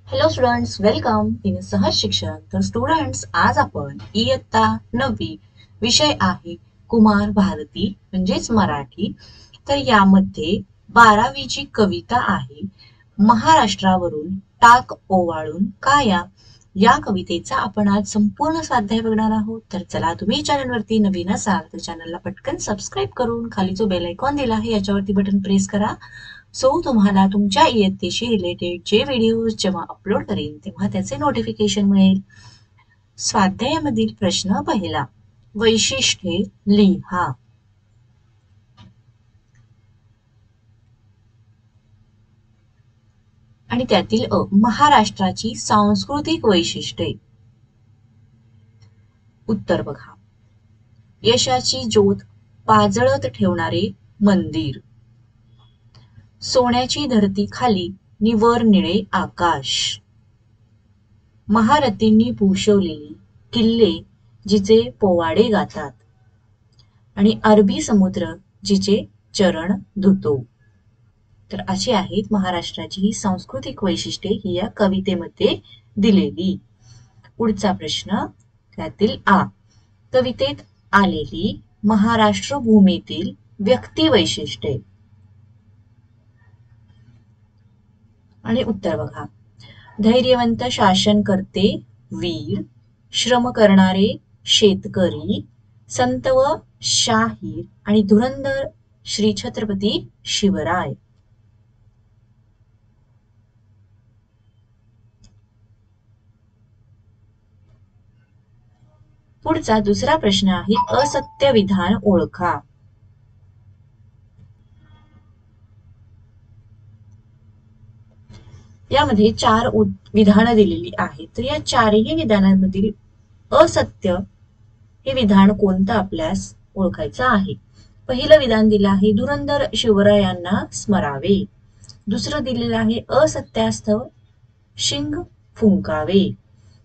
Hello students, welcome in सहज शिक्षण. तर स्टुडंट्स, आज आपण इयत्ता 9वी विषय आहे कुमार भारती म्हणजेच मराठी. तर यामध्ये 12वीची कविता आहे महाराष्ट्रावरून टाक ओवाळून काया. या कवितेचा आपण आज संपूर्ण स्वाध्याय बघणार आहोत. तर चला, तुम्ही चॅनलवरती नवीन असाल तर चॅनलला पटकन सबस्क्राईब करून खाली जो बेल आयकॉन दिला आहे याच्यावरती बटन प्रेस करा. सो तुम्हाला तुमच्या इयत्तेशी रिलेटेड जे व्हिडिओज जेव्हा अपलोड करेन तेव्हा त्याचे नोटिफिकेशन मिळेल. स्वाध्यायामधील प्रश्न पहिला, वैशिष्ट्ये लिहा. आणि त्यातील महाराष्ट्राची सांस्कृतिक वैशिष्ट्ये. उत्तर बघा. यशाची ज्योत पाजळत ठेवणारे मंदिर, सोन्याची धरती खाली निवर निळे आकाश, महारथींनी भूषवलेली किल्ले जिचे पोवाडे गातात, आणि अरबी समुद्र जिचे चरण धुतो. तर अशी आहेत महाराष्ट्राची ही सांस्कृतिक वैशिष्ट्ये ही या कवितेमध्ये दिलेली. पुढचा प्रश्न, त्यातील आ, कवितेत आलेली महाराष्ट्र भूमीतील व्यक्ती वैशिष्ट्ये. आणि उत्तर बघा. धैर्यवंत शासनकर्ते वीर, श्रम करणारे शेतकरी, संत व शाहीर, आणि धुरंधर श्री छत्रपती शिवराय. पुढचा दुसरा प्रश्न आहे असत्य विधान ओळखा. यामध्ये 4 विधानं दिलेली आहेत. तर या चारही विधानांमधील असत्य हे विधान कोणतं आपल्यास ओळखायचं आहे. पहिलं विधान दिलं आहे धुरंधर शिवरायांना स्मरावे. दुसरं दिलेलं आहे असत्यास्तव शिंग फुंकावे.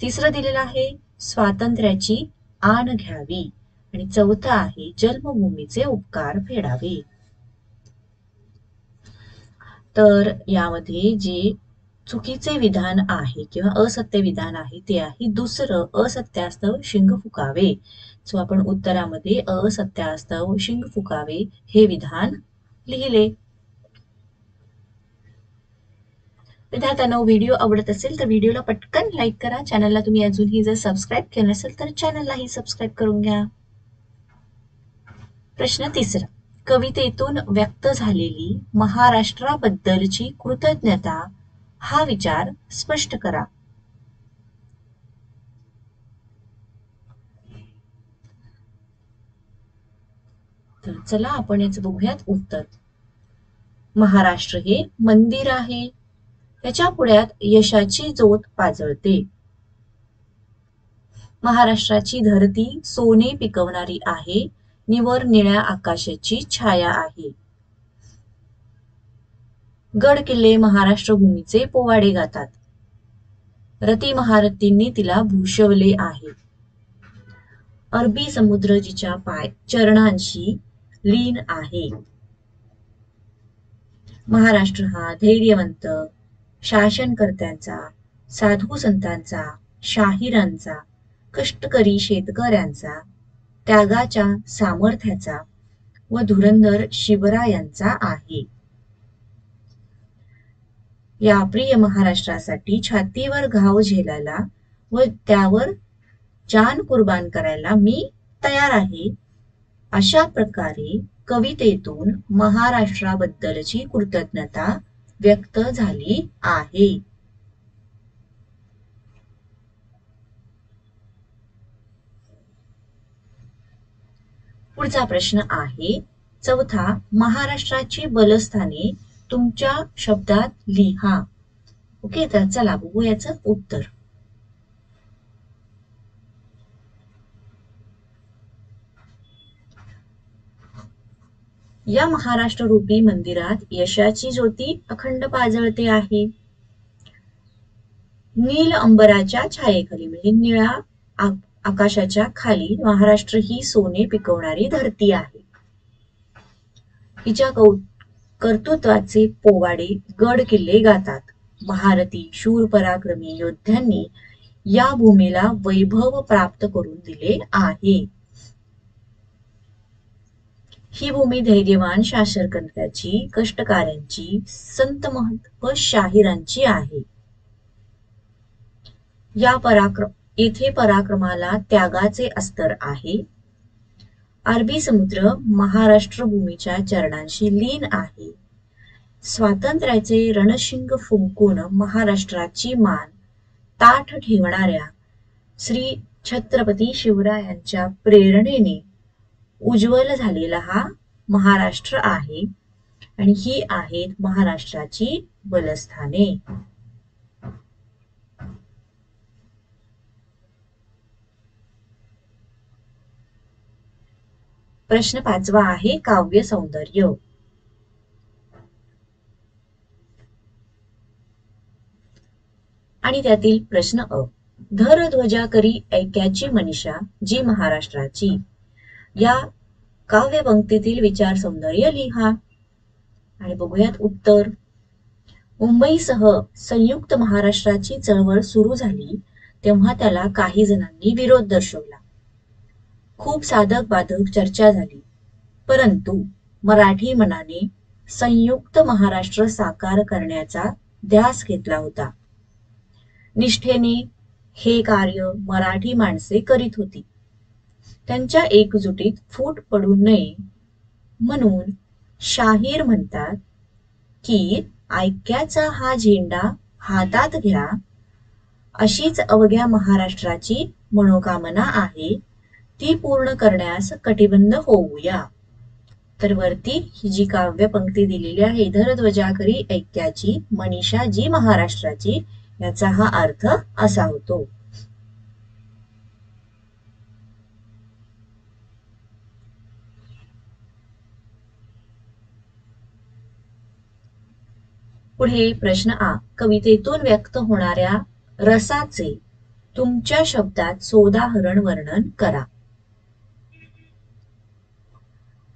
तिसरं दिलेलं आहे स्वातंत्र्याची आण घ्यावी. आणि चौथं आहे जन्मभूमीचे उपकार फेडावे. तर यामध्ये जे चुकीचे विधान आहे किंवा असत्य विधान आहे ते आहे दुसरं असत्यास्तव शिंग फुकावे. सो आपण उत्तरामध्ये असत्यास्तव शिंग फुकावे हे विधान लिहिले. विद्यार्थ्यांनो, व्हिडिओ आवडत असेल तर व्हिडिओला पटकन लाईक करा. चॅनलला तुम्ही अजूनही जर सबस्क्राईब केलं नसेल तर चॅनललाही सबस्क्राईब करून घ्या. प्रश्न तिसरा, कवितेतून व्यक्त झालेली महाराष्ट्राबद्दलची कृतज्ञता हा विचार स्पष्ट करा. तर चला आपण याचं बघूयात उत्तर. महाराष्ट्र हे मंदिर आहे, त्याच्या पुढ्यात यशाची ज्योत पाजळते. महाराष्ट्राची धरती सोने पिकवणारी आहे, निवर निळ्या आकाशाची छाया आहे. गड किल्ले महाराष्ट्र भूमीचे पोवाडे गातात. रती महारथींनी तिला भूषवले आहे. अरबी समुद्र जिच्या चरणांशी लीन आहे. महाराष्ट्र हा धैर्यवंत शासनकर्त्यांचा, साधू संतांचा, शाहिरांचा, कष्टकरी शेतकऱ्यांचा, त्यागाच्या सामर्थ्याचा व धुरंधर शिवरायांचा आहे. या प्रिय महाराष्ट्रासाठी छातीवर घाव झेलायला व त्यावर जान कुर्बान करायला मी तयार आहे. अशा प्रकारे कवितेतून महाराष्ट्राबद्दलची कृतज्ञता व्यक्त झाली आहे. पुढचा प्रश्न आहे चौथा, महाराष्ट्राची बलस्थाने तुमच्या शब्दात लिहा. ओके, तर चला बघू याचं उत्तर. या महाराष्ट्र रूपी मंदिरात यशाची ज्योती अखंड पाजळते आहे. नील अंबराच्या छायेखाली म्हणजे निळ्या आकाशाच्या खाली महाराष्ट्र ही सोने पिकवणारी धरती आहे. हिच्या कर्तृत्वाचे पोवाडे गड किल्ले गातात. महारथी शूर पराक्रमी योद्ध्यांनी या भूमीला वैभव प्राप्त करून दिले आहे. ही भूमी धैर्यवान शासनकर्त्याची, कष्टकऱ्यांची, संत महंत व शाहिरांची आहे. येथे पराक्रमाला त्यागाचे अस्तर आहे. अरबी समुद्र महाराष्ट्र भूमीच्या चरणांशी लीन आहे. स्वातंत्र्याचे रणशिंग फुंकून महाराष्ट्राची मान ताठ ठेवणाऱ्या श्री छत्रपती शिवरायांच्या प्रेरणेने उज्ज्वल झालेला हा महाराष्ट्र आहे आणि ही आहेत महाराष्ट्राची बलस्थाने. प्रश्न 5वा आहे काव्य सौंदर्य. आणि त्यातील प्रश्न अ. धर ध्वजा करी ऐक्याची मनीषा जी महाराष्ट्राची. या काव्य पंक्तीतील विचार सौंदर्य लिहा. आणि बघूयात उत्तर. मुंबईसह संयुक्त महाराष्ट्राची चळवळ सुरू झाली तेव्हा त्याला काही जणांनी विरोध दर्शवला. खूप साधक बाधक चर्चा झाली, परंतु मराठी मनाने संयुक्त महाराष्ट्र साकार करण्याचा ध्यास घेतला होता. निष्ठेने हे कार्य मराठी माणसे करीत होती. त्यांच्या एकजुटीत फूट पडू नये म्हणून शाहीर म्हणतात की ऐक्याचा हा झेंडा हातात घ्या, अशीच अवघ्या महाराष्ट्राची मनोकामना आहे, ती पूर्ण करण्यास कटिबद्ध होऊया. तर वरती ही जी काव्य पंक्ती दिलेली आहे, धर ध्वजा करी ऐक्याची मनीषा जी महाराष्ट्राची, याचा हा अर्थ असा होतो. पुढे प्रश्न आ. कवितेतून व्यक्त होणाऱ्या रसाचे तुमच्या शब्दात सोदाहरण वर्णन करा.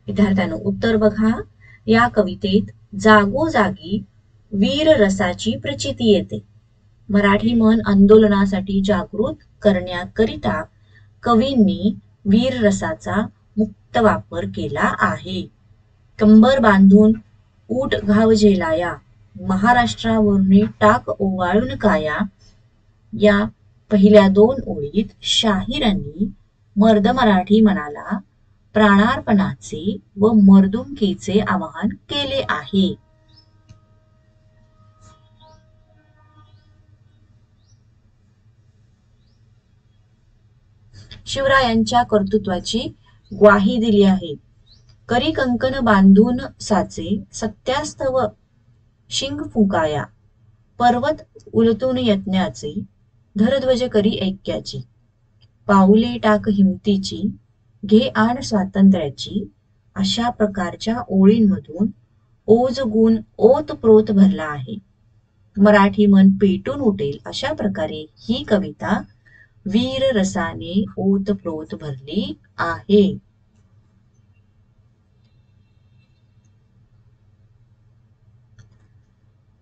विद्यार्थ्यांनो उत्तर बघा. या कवितेत जागोजागी वीर रसाची प्रचिती येते. मराठी मन आंदोलनासाठी जागृत करण्याकरिता कवींनी वीर रसाचा मुक्त वापर केला आहे. कंबर बांधून ऊट घाव झेलाया, महाराष्ट्रावरून टाक ओवाळून काया, या पहिल्या 2 ओळीत शाहिरांनी मर्द मराठी मनाला प्राणार्पणाचे व मर्दुमकीचे आवाहन केले आहे. शिवरायांच्या कर्तृत्वाची ग्वाही दिली आहे. करी कंकण बांधून साचे, सत्यास्तव शिंग फुंकाया, पर्वत उलटून यज्ञाचे, धरध्वज करी ऐक्याची, पाऊले टाक हिमतीची, घे आण स्वातंत्र्याची, अशा प्रकारच्या ओळींमधून ओज गुण ओतप्रोत भरला आहे. मराठी मन पेटून उठेल अशा प्रकारे ही कविता वीर रसाने ओतप्रोत भरली आहे.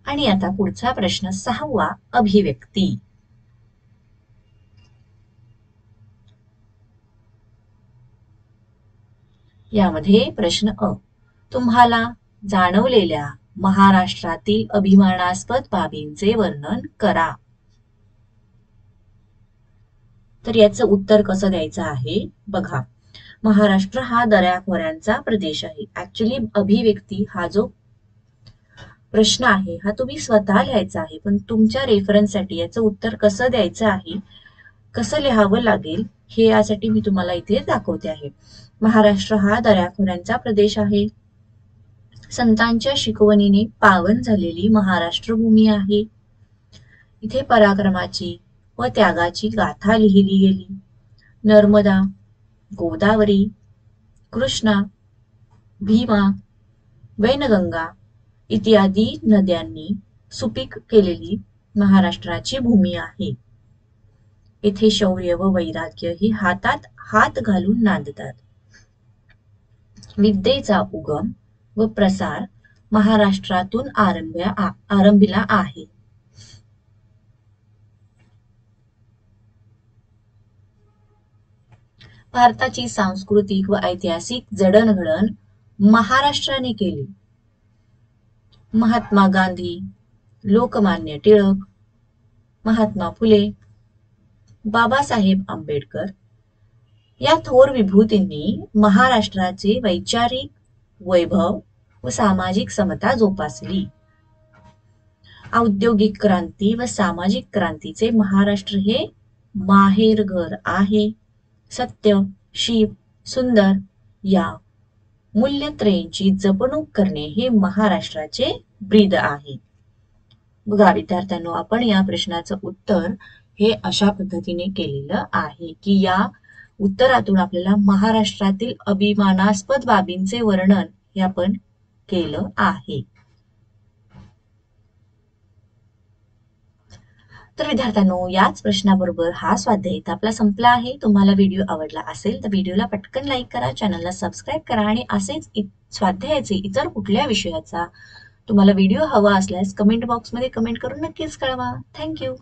आणि आता पुढचा प्रश्न 6वा अभिव्यक्ती. यामध्ये प्रश्न अ. तुम्हाला जाणवलेल्या महाराष्ट्रातील अभिमानास्पद बाबींचे वर्णन करा. तर याचं उत्तर कसं द्यायचं आहे बघा. महाराष्ट्र हा दऱ्याखोऱ्यांचा प्रदेश आहे. ऍक्च्युली अभिव्यक्ती हा जो प्रश्न आहे हा तुम्ही स्वतः लिहायचा आहे, पण तुमच्या रेफरन्ससाठी याचं उत्तर कसं द्यायचं आहे, कसं लिहावं लागेल हे यासाठी मी तुम्हाला इथे दाखवते आहे. महाराष्ट्र हा दऱ्याखोऱ्यांचा प्रदेश आहे. संतांच्या शिकवणीने पावन झालेली महाराष्ट्र भूमी आहे. इथे पराक्रमाची व त्यागाची गाथा लिहिली गेली. नर्मदा, गोदावरी, कृष्णा, भीमा, वैनगंगा इत्यादी नद्यांनी सुपीक केलेली महाराष्ट्राची भूमी आहे. येथे शौर्य व वैराग्य ही हातात हात घालून नांदतात. विद्येचा उगम व प्रसार महाराष्ट्रातून आरंभिला आहे. भारताची सांस्कृतिक व ऐतिहासिक जडणघडण महाराष्ट्राने केली. महात्मा गांधी, लोकमान्य टिळक, महात्मा फुले, बाबासाहेब आंबेडकर या थोर विभूतींनी महाराष्ट्राचे वैचारिक वैभव व सामाजिक समता जोपासली. औद्योगिक क्रांती व सामाजिक क्रांतीचे महाराष्ट्र हे माहेरघर आहे. सत्य, शिव, सुंदर या मूल्यत्रयींची जपणूक करणे हे महाराष्ट्राचे ब्रीद आहे. बघा विद्यार्थ्यांनो, आपण या प्रश्नाचं उत्तर हे अशा पद्धतीने केलेलं आहे की या उत्तरातून आपल्याला महाराष्ट्रातील अभिमानास्पद बाबींचे वर्णन हे आपण केलं आहे. तर विद्यार्थ्यांनो, याच प्रश्नाबरोबर हा स्वाध्याय आपला संपला आहे. तुम्हाला व्हिडिओ आवडला असेल तर व्हिडिओला पटकन लाईक करा, चॅनलला सबस्क्राईब करा आणि असेच स्वाध्यायाचे इतर कुठल्या विषयाचा तुम्हाला व्हिडिओ हवा असल्यास कमेंट बॉक्समध्ये कमेंट करून नक्कीच कळवा. थँक्यू.